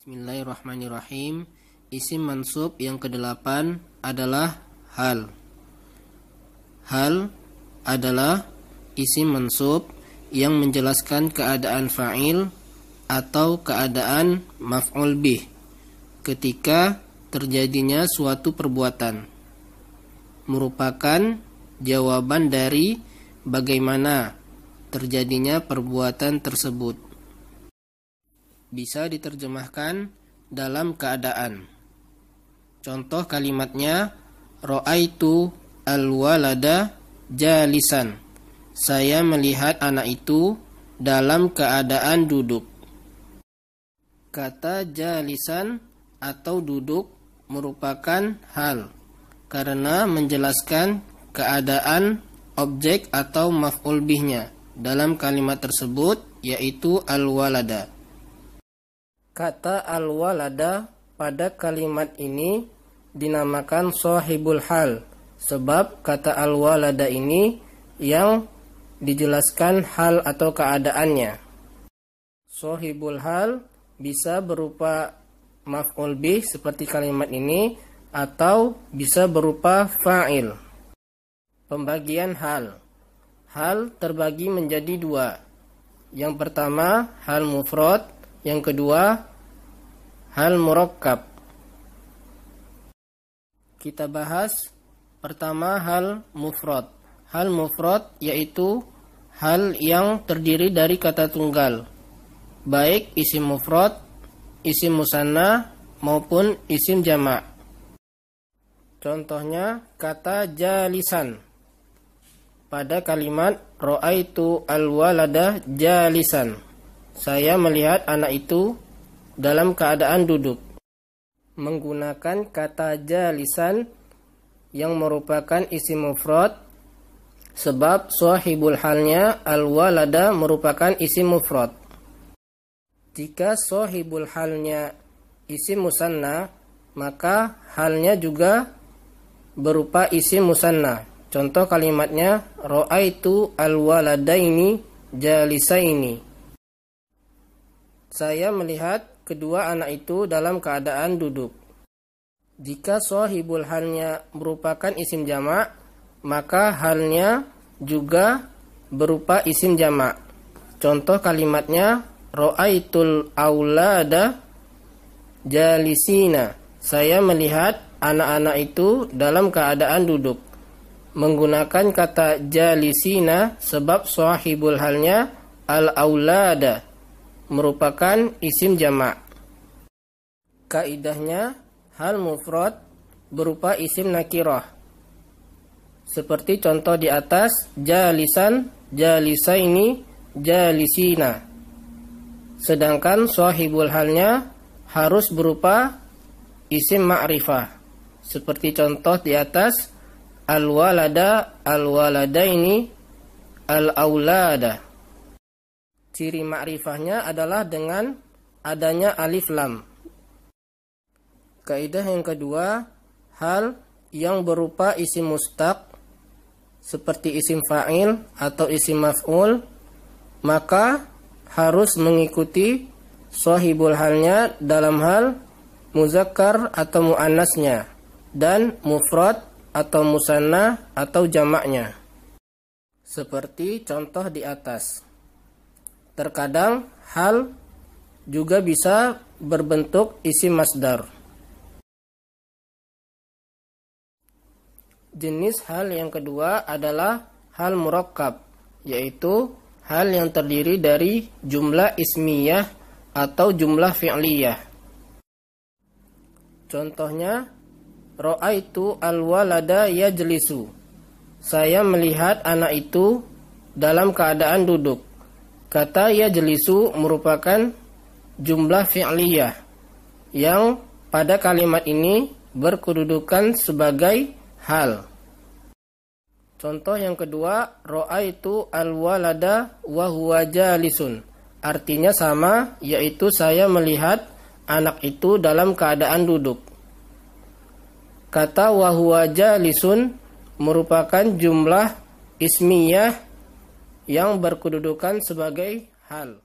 Bismillahirrahmanirrahim. Isim mansub yang ke-8 adalah hal. Hal adalah isim mansub yang menjelaskan keadaan fa'il atau keadaan maf'ul bih ketika terjadinya suatu perbuatan, merupakan jawaban dari bagaimana terjadinya perbuatan tersebut. Bisa diterjemahkan dalam keadaan. Contoh kalimatnya, ra'aitu al-walada jalisan. Saya melihat anak itu dalam keadaan duduk. Kata jalisan atau duduk merupakan hal karena menjelaskan keadaan objek atau maf'ul bihnya dalam kalimat tersebut, yaitu al-walada. Kata al-walada pada kalimat ini dinamakan sahibul hal, sebab kata al-walada ini yang dijelaskan hal atau keadaannya. Sahibul hal bisa berupa maf'ul bih seperti kalimat ini, atau bisa berupa fa'il. Pembagian hal. Hal terbagi menjadi dua. Yang pertama hal mufrad, yang kedua hal murakkab. Kita bahas pertama hal mufrad. Hal mufrad yaitu hal yang terdiri dari kata tunggal, baik isim mufrad, isim musanna maupun isim jamak. Contohnya kata jalisan pada kalimat ra'aitu al-walada jalisan. Saya melihat anak itu dalam keadaan duduk. Menggunakan kata jalisan yang merupakan isim mufrad, sebab sahibul halnya al-walada merupakan isim mufrad. Jika sahibul halnya isim musanna, maka halnya juga berupa isim musanna. Contoh kalimatnya ra'aitu al-waladaini jalisaini. Saya melihat kedua anak itu dalam keadaan duduk. Jika sahibul halnya merupakan isim jamak, maka halnya juga berupa isim jamak. Contoh kalimatnya ra'aitul aulada jalisina. Saya melihat anak-anak itu dalam keadaan duduk. Menggunakan kata jalisina sebab sahibul halnya al-aulada merupakan isim jamak. Kaidahnya hal mufrad berupa isim nakirah. Seperti contoh di atas, jalisan, jalisaini, jalisina. Sedangkan sahibul halnya harus berupa isim ma'rifah. Seperti contoh di atas, al-walada, al-waladaini, al-aulada. Ciri ma'rifahnya adalah dengan adanya alif lam. Kaidah yang kedua, hal yang berupa isim mustaq seperti isim fa'il atau isim maf'ul, maka harus mengikuti sahibul halnya dalam hal muzakkar atau muannasnya dan mufrad atau musanna atau jamaknya. Seperti contoh di atas. Terkadang hal juga bisa berbentuk isim masdar. Jenis hal yang kedua adalah hal murakkab, yaitu hal yang terdiri dari jumlah ismiyah atau jumlah fi'liyah. Contohnya, ra'aitu al-walada yajlisu. Saya melihat anak itu dalam keadaan duduk. Kata yajlisu merupakan jumlah fi'liyah yang pada kalimat ini berkedudukan sebagai hal. Contoh yang kedua, ra'aitu al-walada wa huwa jalisun. Artinya sama, yaitu saya melihat anak itu dalam keadaan duduk. Kata wa huwa jalisun merupakan jumlah ismiyah yang berkedudukan sebagai hal.